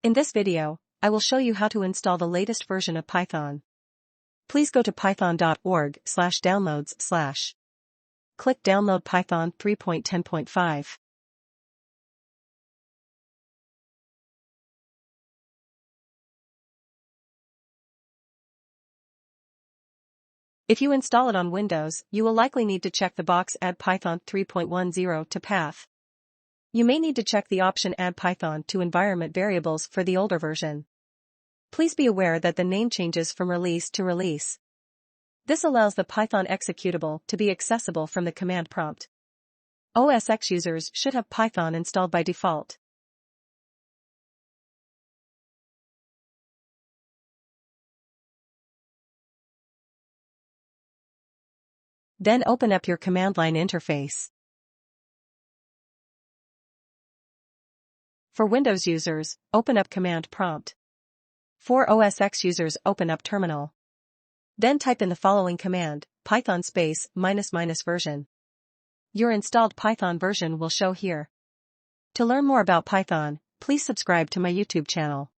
In this video, I will show you how to install the latest version of Python. Please go to python.org/downloads/. Click Download Python 3.10.5. If you install it on Windows, you will likely need to check the box Add Python 3.10 to Path. You may need to check the option Add Python to Environment Variables for the older version. Please be aware that the name changes from release to release. This allows the Python executable to be accessible from the command prompt. OS X users should have Python installed by default. Then open up your command line interface. For Windows users, open up Command Prompt. For OS X users, open up Terminal. Then type in the following command, Python space ---- version. Your installed Python version will show here. To learn more about Python, please subscribe to my YouTube channel.